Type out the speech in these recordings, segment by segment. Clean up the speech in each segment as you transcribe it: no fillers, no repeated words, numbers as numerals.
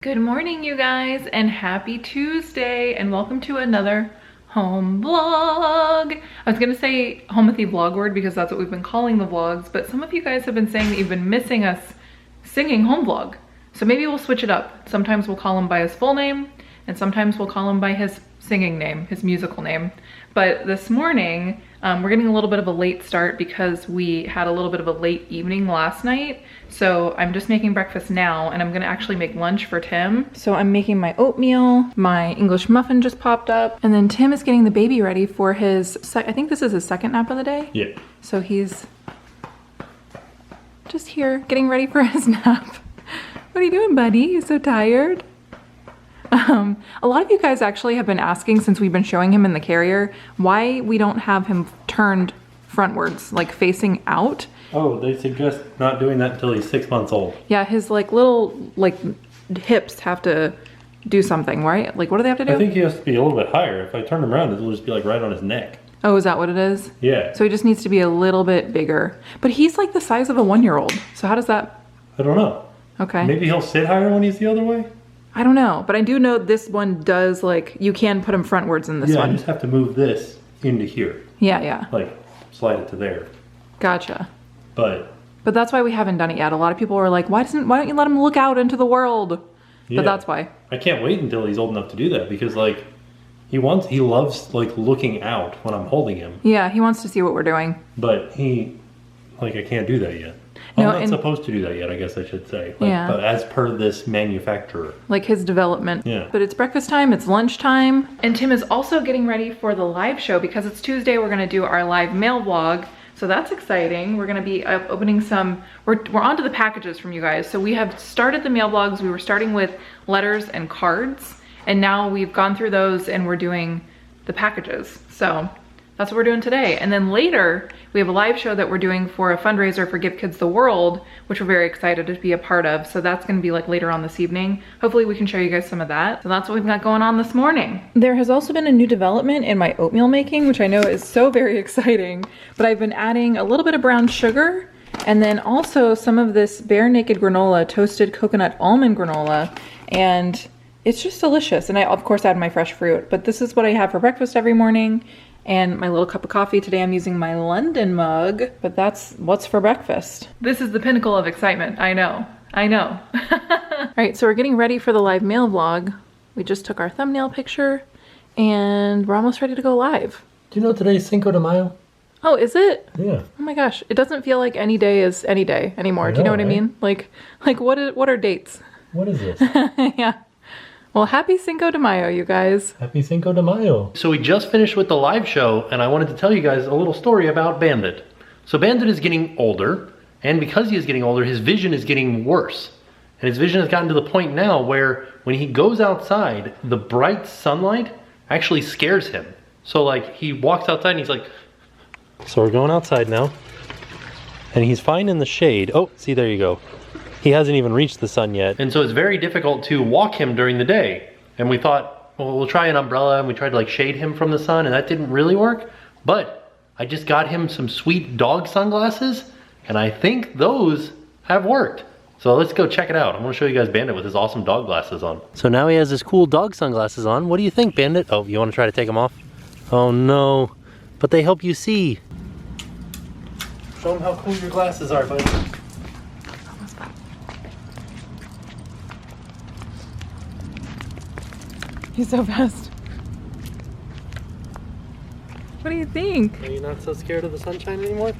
Good morning, you guys, and happy Tuesday, and welcome to another home vlog. I was gonna say home with the vlog word because that's what we've been calling the vlogs, but some of you guys have been saying that you've been missing us singing home vlog. So maybe we'll switch it up. Sometimes we'll call him by his full name, and sometimes we'll call him by his singing name, his musical name. But this morning, we're getting a little bit of a late start because we had a little bit of a late evening last night. So I'm just making breakfast now, and I'm gonna actually make lunch for Tim. So I'm making my oatmeal, my English muffin just popped up, and then Tim is getting the baby ready for his, I think this is his second nap of the day. Yeah. So he's just here getting ready for his nap. What are you doing, buddy? You're so tired. A lot of you guys actually have been asking since we've been showing him in the carrier why we don't have him turned frontwards, like facing out. Oh, they suggest not doing that until he's 6 months old. Yeah, his little hips have to do something, right? Like, what do they have to do? I think he has to be a little bit higher. If I turn him around, it'll just be like right on his neck. Oh, is that what it is? Yeah. So he just needs to be a little bit bigger. But he's like the size of a 1-year-old. So how does that? I don't know. Okay. Maybe he'll sit higher when he's the other way? I don't know, but I do know this one does, you can put him frontwards in this one. Yeah, I just have to move this into here. Yeah, yeah. Like, slide it to there. Gotcha. But that's why we haven't done it yet. A lot of people are like, why don't you let him look out into the world? yeah, But that's why. I can't wait until he's old enough to do that because, he loves, looking out when I'm holding him. Yeah, he wants to see what we're doing. But I can't do that yet. No, I'm not supposed to do that yet, I guess I should say. Yeah. But as per this manufacturer. Like his development. Yeah. But it's breakfast time, it's lunch time. And Tim is also getting ready for the live show because it's Tuesday. We're gonna do our live mail vlog. So that's exciting. We're gonna be opening we're onto the packages from you guys. So we have started the mail vlogs. We were starting with letters and cards. And now we've gone through those and we're doing the packages. So that's what we're doing today. And then later, we have a live show that we're doing for a fundraiser for Give Kids the World, which we're very excited to be a part of. So that's gonna be later on this evening. Hopefully we can show you guys some of that. So that's what we've got going on this morning. There has also been a new development in my oatmeal making, which I know is so very exciting, but I've been adding a little bit of brown sugar and then also some of this Bare Naked granola, toasted coconut almond granola, and it's just delicious. And I of course add my fresh fruit, but this is what I have for breakfast every morning. And my little cup of coffee. Today I'm using my London mug, but that's what's for breakfast. This is the pinnacle of excitement. I know. All right, so we're getting ready for the live mail vlog. We just took our thumbnail picture and we're almost ready to go live. Do you know today's Cinco de Mayo? Oh, is it? Yeah. Oh my gosh, it doesn't feel like any day is any day anymore. Do you know what I mean? Like what are dates? What is this? Yeah. Well, happy Cinco de Mayo, you guys. Happy Cinco de Mayo. So we just finished with the live show, and I wanted to tell you guys a little story about Bandit. So Bandit is getting older, and because he is getting older, his vision is getting worse. And his vision has gotten to the point now where when he goes outside, the bright sunlight actually scares him. So he walks outside and he's like... So we're going outside now, and he's fine in the shade. Oh, see, there you go. He hasn't even reached the sun yet. And so it's very difficult to walk him during the day. And we thought, well, we'll try an umbrella, and we tried to shade him from the sun, and that didn't really work. But I just got him some sweet dog sunglasses, and I think those have worked. So let's go check it out. I'm gonna show you guys Bandit with his awesome dog glasses on. So now he has his cool dog sunglasses on. What do you think, Bandit? Oh, you wanna try to take them off? Oh no, but they help you see. Show him how cool your glasses are, buddy. He's so fast. What do you think? Are you not so scared of the sunshine anymore?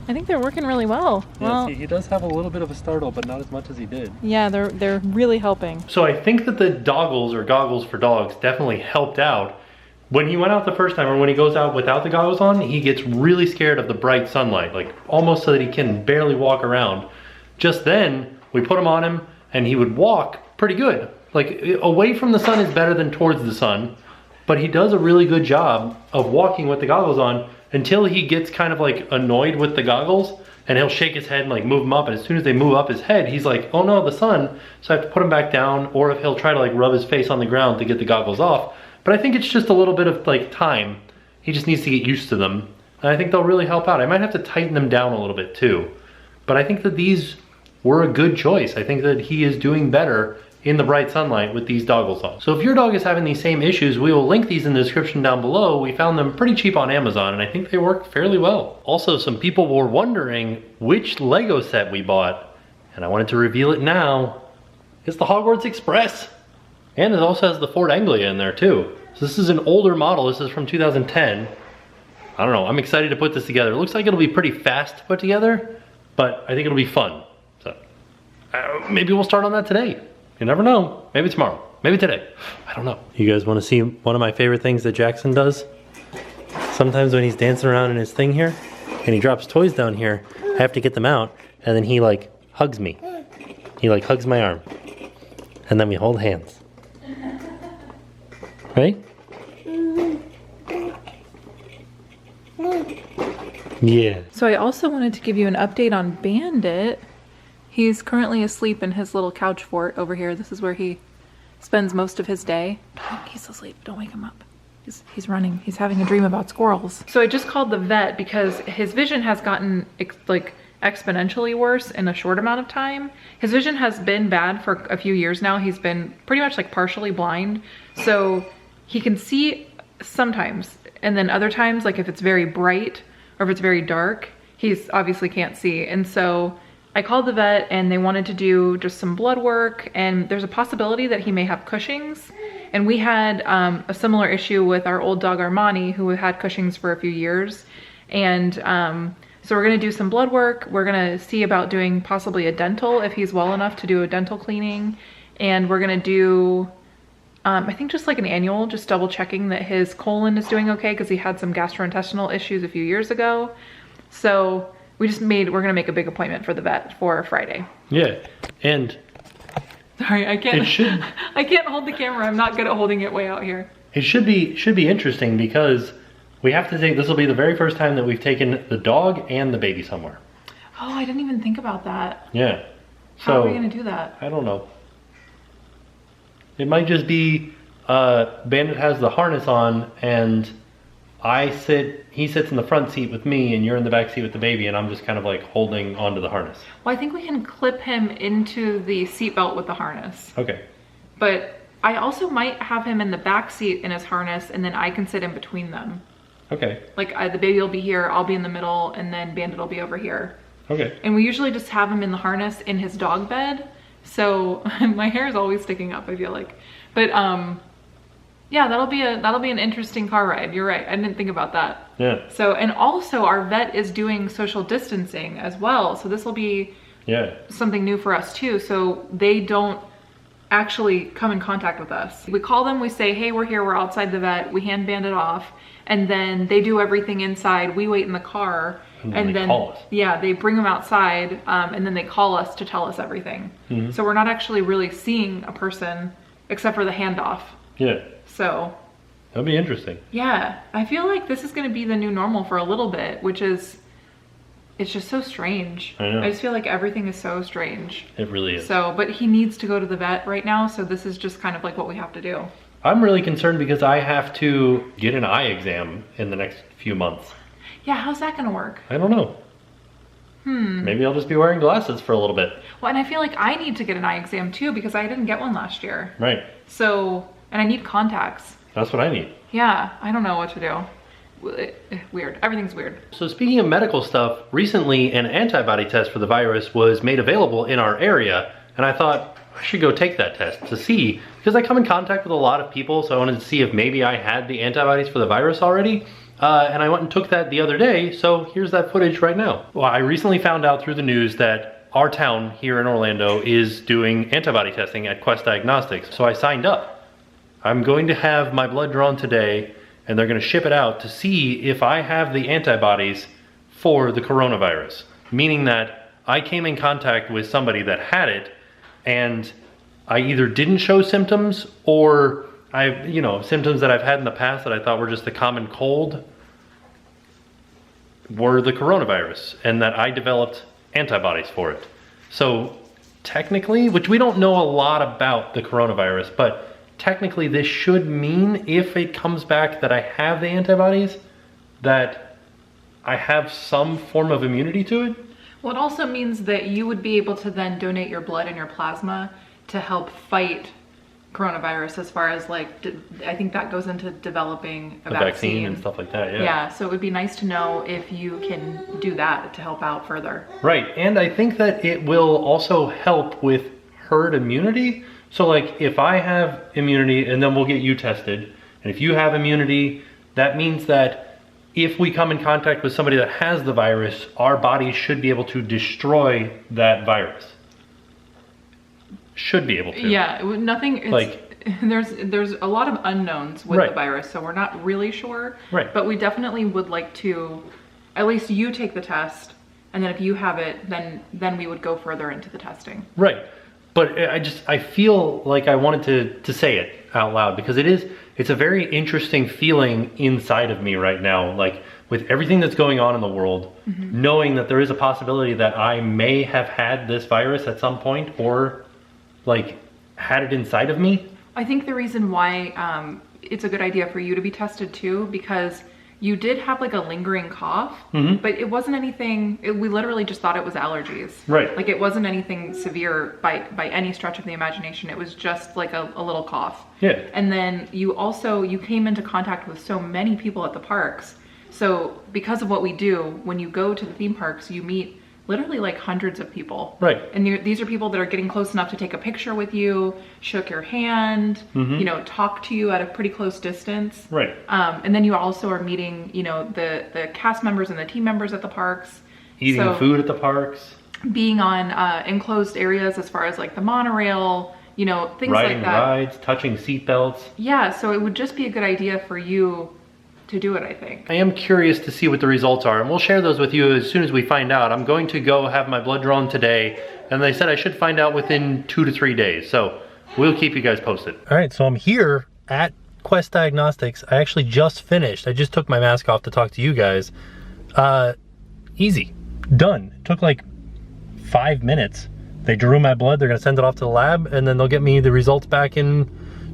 I think they're working really well. Yeah, well, see, he does have a little bit of a startle, but not as much as he did. Yeah, they're really helping. So I think that the doggles or goggles for dogs definitely helped out. When he went out the first time, or when he goes out without the goggles on, he gets really scared of the bright sunlight, almost so that he can barely walk around. Just then, we put him on him, and he would walk pretty good. Away from the sun is better than towards the sun, but he does a really good job of walking with the goggles on until he gets kind of annoyed with the goggles, and he'll shake his head and move them up, and as soon as they move up his head, he's like, oh no, the sun, so I have to put him back down, or if he'll try to rub his face on the ground to get the goggles off. But I think it's just a little bit of time. He just needs to get used to them, and I think they'll really help out. I might have to tighten them down a little bit too, but I think that these were a good choice. I think that he is doing better in the bright sunlight with these doggles on. So if your dog is having these same issues, we will link these in the description down below. We found them pretty cheap on Amazon and I think they work fairly well. Also, some people were wondering which Lego set we bought, and I wanted to reveal it now. It's the Hogwarts Express. And it also has the Ford Anglia in there too. So this is an older model. This is from 2010. I don't know, I'm excited to put this together. It looks like it'll be pretty fast to put together, but I think it'll be fun. So maybe we'll start on that today. You never know. Maybe tomorrow. Maybe today. I don't know. You guys want to see one of my favorite things that Jackson does? Sometimes when he's dancing around in his thing here, and he drops toys down here, I have to get them out, and then he like hugs me. He like hugs my arm. And then we hold hands. Right? Yeah. So I also wanted to give you an update on Bandit. He's currently asleep in his little couch fort over here. This is where he spends most of his day. He's asleep, don't wake him up. He's running, he's having a dream about squirrels. So I just called the vet because his vision has gotten like exponentially worse in a short amount of time. His vision has been bad for a few years now. He's been pretty much like partially blind. So he can see sometimes, and then other times, like if it's very bright or if it's very dark, he's obviously can't see. And so I called the vet and they wanted to do just some blood work, and there's a possibility that he may have Cushing's. And we had a similar issue with our old dog Armani, who had Cushing's for a few years. And so we're gonna do some blood work. We're gonna see about doing possibly a dental if he's well enough to do a dental cleaning. And we're gonna do, I think just like an annual, just double checking that his colon is doing okay because he had some gastrointestinal issues a few years ago. So we're gonna make a big appointment for the vet for Friday. Yeah, and sorry, I can't hold the camera. I'm not good at holding it way out here. It should be interesting because we have to take, this will be the very first time that we've taken the dog and the baby somewhere. Oh, I didn't even think about that. Yeah. How are we gonna do that? I don't know. It might just be Bandit has the harness on and he sits in the front seat with me and you're in the back seat with the baby and I'm just kind of like holding onto the harness. Well, I think we can clip him into the seatbelt with the harness. Okay. But I also might have him in the back seat in his harness and then I can sit in between them. Okay. Like the baby will be here, I'll be in the middle, and then Bandit will be over here. Okay. And we usually just have him in the harness in his dog bed. So my hair is always sticking up, I feel like. But yeah, that'll be an interesting car ride. You're right. I didn't think about that. Yeah. So, and also our vet is doing social distancing as well. So this will be something new for us too. So they don't actually come in contact with us. We call them, we say, hey, we're here, we're outside the vet, we hand Bandit off, and then they do everything inside. We wait in the car. And then call us. Yeah, they bring them outside and then they call us to tell us everything. Mm-hmm. So we're not actually really seeing a person except for the handoff. Yeah. So that'll be interesting. Yeah, I feel like this is going to be the new normal for a little bit, which is, it's just so strange. I know. I just feel like everything is so strange. It really is. So, but he needs to go to the vet right now, so this is just kind of like what we have to do. I'm really concerned because I have to get an eye exam in the next few months. Yeah, how's that going to work? I don't know. Maybe I'll just be wearing glasses for a little bit. Well, and I feel like I need to get an eye exam too because I didn't get one last year. Right. So, and I need contacts. That's what I need. Yeah, I don't know what to do. Weird. Everything's weird. So speaking of medical stuff, recently an antibody test for the virus was made available in our area, and I thought I should go take that test to see, because I come in contact with a lot of people, so I wanted to see if maybe I had the antibodies for the virus already. And I went and took that the other day, so here's that footage right now. Well, I recently found out through the news that our town here in Orlando is doing antibody testing at Quest Diagnostics, so I signed up. I'm going to have my blood drawn today, and they're gonna ship it out to see if I have the antibodies for the coronavirus. Meaning that I came in contact with somebody that had it, and I either didn't show symptoms, or symptoms that I've had in the past that I thought were just a common cold were the coronavirus, and that I developed antibodies for it. So technically, which we don't know a lot about the coronavirus, but technically this should mean, if it comes back that I have the antibodies, that I have some form of immunity to it. Well, it also means that you would be able to then donate your blood and your plasma to help fight coronavirus, as far as like, I think that goes into developing a vaccine and stuff like that. Yeah. Yeah, so it would be nice to know if you can do that to help out further. Right, and I think that it will also help with herd immunity. So like if I have immunity and then we'll get you tested, and if you have immunity, that means that if we come in contact with somebody that has the virus, our body should be able to destroy that virus. Should be able to. Yeah, nothing, it's, like, there's a lot of unknowns with the virus, so we're not really sure. Right. But we definitely would like to, at least you take the test, and then if you have it, then we would go further into the testing. Right. But I feel like I wanted to say it out loud, because it's a very interesting feeling inside of me right now, like with everything that's going on in the world, knowing that there is a possibility that I may have had this virus at some point, or like had it inside of me. I think the reason why it's a good idea for you to be tested too, because you did have like a lingering cough, but it wasn't anything, we literally just thought it was allergies. Right. Like it wasn't anything severe by any stretch of the imagination. It was just like a little cough. Yeah. And then you came into contact with so many people at the parks. So because of what we do, when you go to the theme parks, you meet literally like hundreds of people. Right. And these are people that are getting close enough to take a picture with you, shook your hand, you know, talk to you at a pretty close distance. Right. And then you also are meeting, you know, the cast members and the team members at the parks. Eating food at the parks. Being on enclosed areas as far as like the monorail, you know, things like that. Riding rides, touching seat belts. Yeah, so it would just be a good idea for you to do it, I think. I am curious to see what the results are, and we'll share those with you as soon as we find out. I'm going to go have my blood drawn today, and they said I should find out within 2 to 3 days, so we'll keep you guys posted. All right, so I'm here at Quest Diagnostics. I actually just finished. I just took my mask off to talk to you guys. Easy, done. It took like 5 minutes. They drew my blood, they're gonna send it off to the lab, and then they'll get me the results back in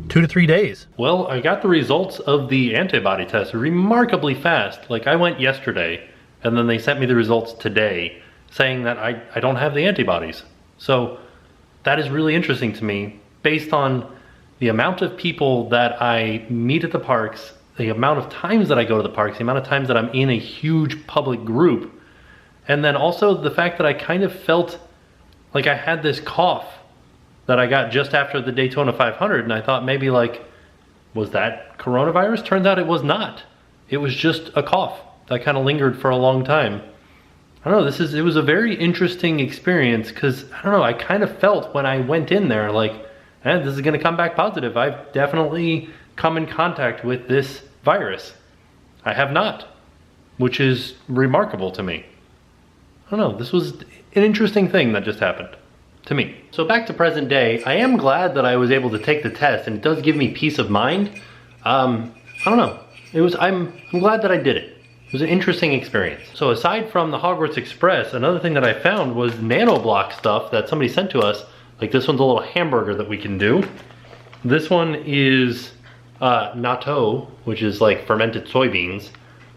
2 to 3 days. Well, I got the results of the antibody test remarkably fast. Like I went yesterday, and then they sent me the results today saying that I don't have the antibodies. So that is really interesting to me based on the amount of people that I meet at the parks, the amount of times that I go to the parks, the amount of times that I'm in a huge public group, and then also the fact that I kind of felt like I had this cough that I got just after the Daytona 500, and I thought maybe like, was that coronavirus? Turns out it was not. It was just a cough that kind of lingered for a long time. I don't know, it was a very interesting experience, because I don't know, I kind of felt when I went in there like, this is gonna come back positive. I've definitely come in contact with this virus. I have not, which is remarkable to me. I don't know, this was an interesting thing that just happened to me. So back to present day, I am glad that I was able to take the test, and it does give me peace of mind. I don't know, I'm glad that I did it. It was an interesting experience. So aside from the Hogwarts Express, another thing that I found was nanoblock stuff that somebody sent to us. Like this one's a little hamburger that we can do. This one is natto, which is like fermented soybeans.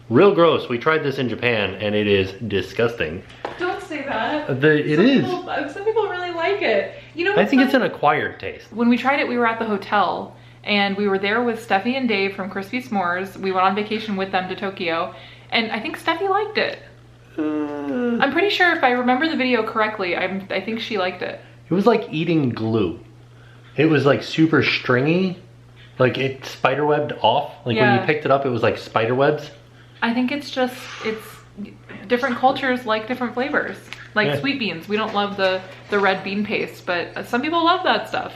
Real gross. We tried this in Japan and it is disgusting. Don't say that. Some people really like it. You know, I think it's an acquired taste. When we tried it, we were at the hotel and we were there with Steffi and Dave from Crispy S'mores. We went on vacation with them to Tokyo, and I think Steffi liked it. I'm pretty sure if I remember the video correctly, I think she liked it. It was like eating glue. It was like super stringy, like it spiderwebbed off. Like when you picked it up, it was like spider webs. I think it's different cultures like different flavors. Like sweet beans, we don't love the red bean paste, but some people love that stuff.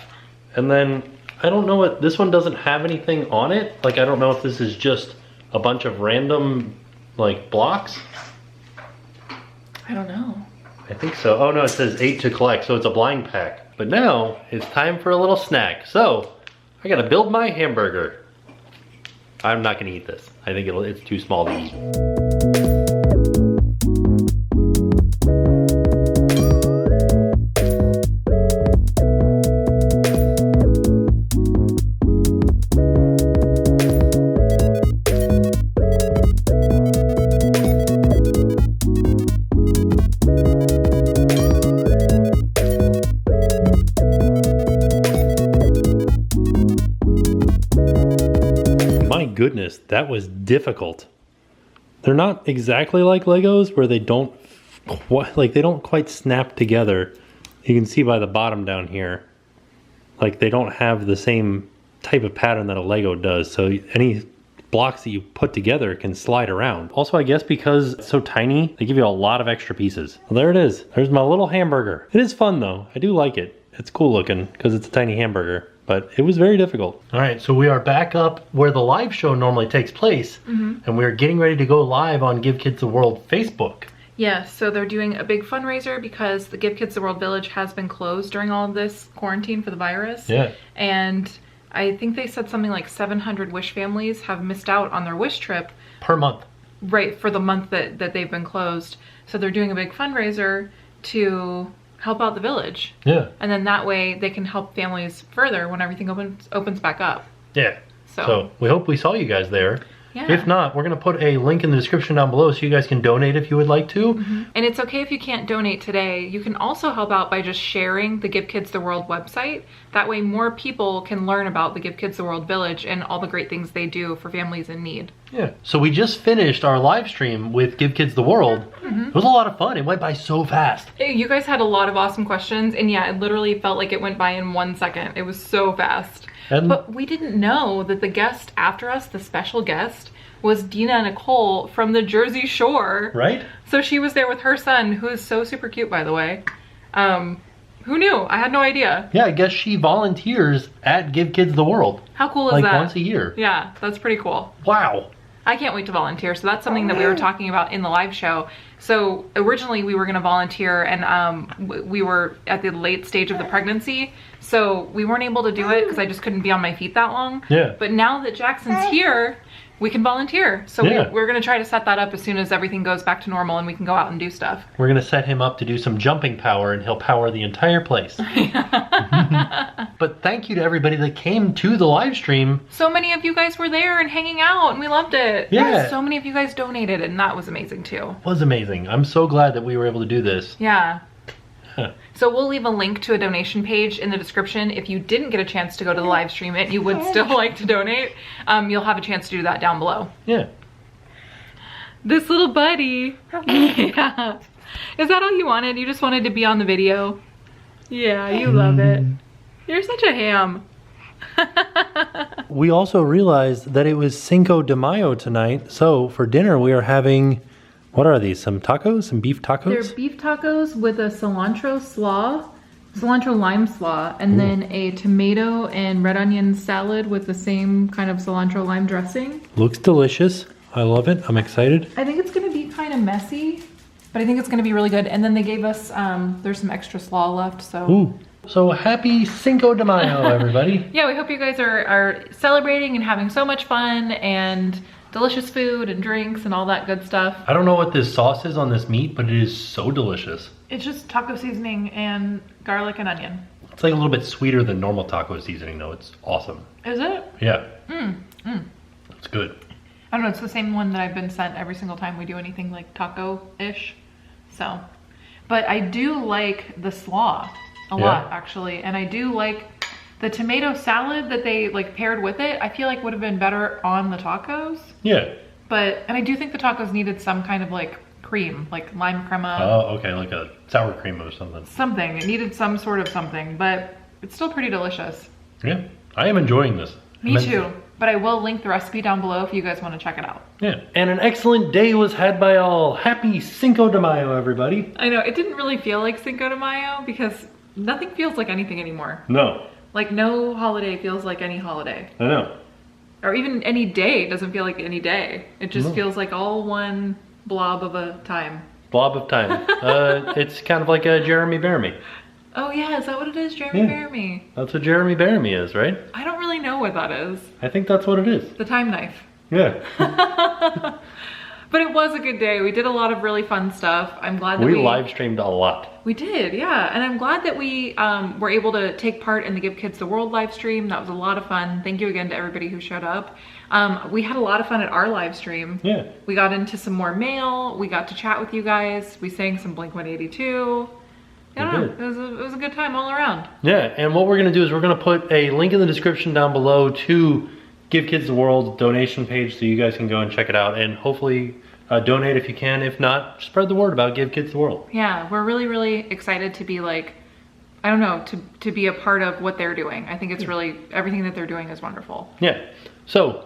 And then, I don't know what, this one doesn't have anything on it. Like I don't know if this is just a bunch of random like blocks. I don't know. I think so. Oh no, it says 8 to collect, so it's a blind pack. But now, it's time for a little snack. So, I gotta build my hamburger. I'm not gonna eat this. I think it's too small to eat. goodness, that was difficult. They're not exactly like Legos where they don't quite snap together. You can see by the bottom down here, like they don't have the same type of pattern that a Lego does. So any blocks that you put together can slide around. Also, I guess because it's so tiny, they give you a lot of extra pieces. Well, there it is. There's my little hamburger. It is fun though. I do like it. It's cool looking because it's a tiny hamburger, but it was very difficult. All right, so we are back up where the live show normally takes place, and we're getting ready to go live on Give Kids the World Facebook. Yes, so they're doing a big fundraiser because the Give Kids the World Village has been closed during all of this quarantine for the virus. Yeah. And I think they said something like 700 Wish families have missed out on their Wish trip. Per month. Right, for the month that they've been closed. So they're doing a big fundraiser to help out the village. Yeah. And then that way they can help families further when everything opens back up. Yeah. So we hope we saw you guys there. Yeah. If not, we're going to put a link in the description down below so you guys can donate if you would like to. And it's okay if you can't donate today. You can also help out by just sharing the Give Kids the World website. That way more people can learn about the Give Kids the World Village and all the great things they do for families in need. Yeah. So we just finished our live stream with Give Kids the World. It was a lot of fun. It went by so fast. You guys had a lot of awesome questions, and yeah, it literally felt like it went by in 1 second. It was so fast. But we didn't know that the guest after us, the special guest, was Dina Nicole from the Jersey Shore. Right? So she was there with her son, who is so super cute, by the way. Who knew? I had no idea. Yeah, I guess she volunteers at Give Kids the World. How cool is like that? Once a year. Yeah, that's pretty cool. Wow. I can't wait to volunteer. So that's something that we were talking about in the live show. So originally we were going to volunteer, and we were at the late stage of the pregnancy. So we weren't able to do it because I just couldn't be on my feet that long. Yeah. But now that Jackson's here, we can volunteer. So we're going to try to set that up as soon as everything goes back to normal and we can go out and do stuff. We're going to set him up to do some jumping power, and he'll power the entire place. But thank you to everybody that came to the live stream. So many of you guys were there and hanging out, and we loved it. Yeah. So many of you guys donated, and that was amazing too. It was amazing. I'm so glad that we were able to do this. Yeah. So we'll leave a link to a donation page in the description. If you didn't get a chance to go to the live stream and you would still like to donate, you'll have a chance to do that down below. Yeah. This little buddy. Yeah. Is that all you wanted? You just wanted to be on the video? Yeah, you love it. You're such a ham. We also realized that it was Cinco de Mayo tonight. So for dinner, we are having, what are these? Some tacos? Some beef tacos? They're beef tacos with a cilantro lime slaw, and then a tomato and red onion salad with the same kind of cilantro lime dressing. Looks delicious. I love it. I'm excited. I think it's gonna be kind of messy, but I think it's gonna be really good. And then they gave us, there's some extra slaw left, so. Ooh. So happy Cinco de Mayo, everybody. Yeah, we hope you guys are celebrating and having so much fun and delicious food and drinks and all that good stuff. I don't know what this sauce is on this meat, but it is so delicious. It's just taco seasoning and garlic and onion. It's like a little bit sweeter than normal taco seasoning though. It's awesome. Is it? Yeah. It's good. I don't know, it's the same one that I've been sent every single time we do anything like taco-ish. So, but I do like the slaw a lot actually. And I do like the tomato salad that they like paired with it. I feel like would have been better on the tacos. Yeah. But, and I do think the tacos needed some kind of like cream, like lime crema. Oh, okay, like a sour cream or something. Something, it needed some sort of something, but it's still pretty delicious. Yeah, I am enjoying this. Me too, but I will link the recipe down below if you guys want to check it out. Yeah, and an excellent day was had by all. Happy Cinco de Mayo, everybody. I know, it didn't really feel like Cinco de Mayo because nothing feels like anything anymore. No. Like no holiday feels like any holiday. I know. Or even any day doesn't feel like any day. It just feels like all one blob of a time. Blob of time. It's kind of like a Jeremy Bear Me. Oh yeah, is that what it is? Jeremy Bear Me. That's what Jeremy Bear Me is, right? I don't really know what that is. I think that's what it is. The time knife. Yeah. But it was a good day. We did a lot of really fun stuff. I'm glad that we live streamed a lot. We did, yeah. And I'm glad that we were able to take part in the Give Kids the World live stream. That was a lot of fun. Thank you again to everybody who showed up. We had a lot of fun at our live stream. Yeah. We got into some more mail. We got to chat with you guys. We sang some Blink-182. I don't know, it was a good time all around. Yeah, and what we're gonna do is we're gonna put a link in the description down below to Give Kids the World donation page so you guys can go and check it out, and hopefully donate if you can. If not, spread the word about Give Kids the World. Yeah, we're really, really excited to be like, I don't know, to be a part of what they're doing. I think it's really, everything that they're doing is wonderful. Yeah. So,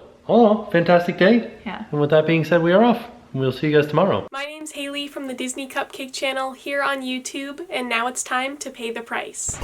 fantastic day. Yeah. And with that being said, we are off. We'll see you guys tomorrow. My name's Haley from the Disney Cupcake channel here on YouTube, and now it's time to pay the price.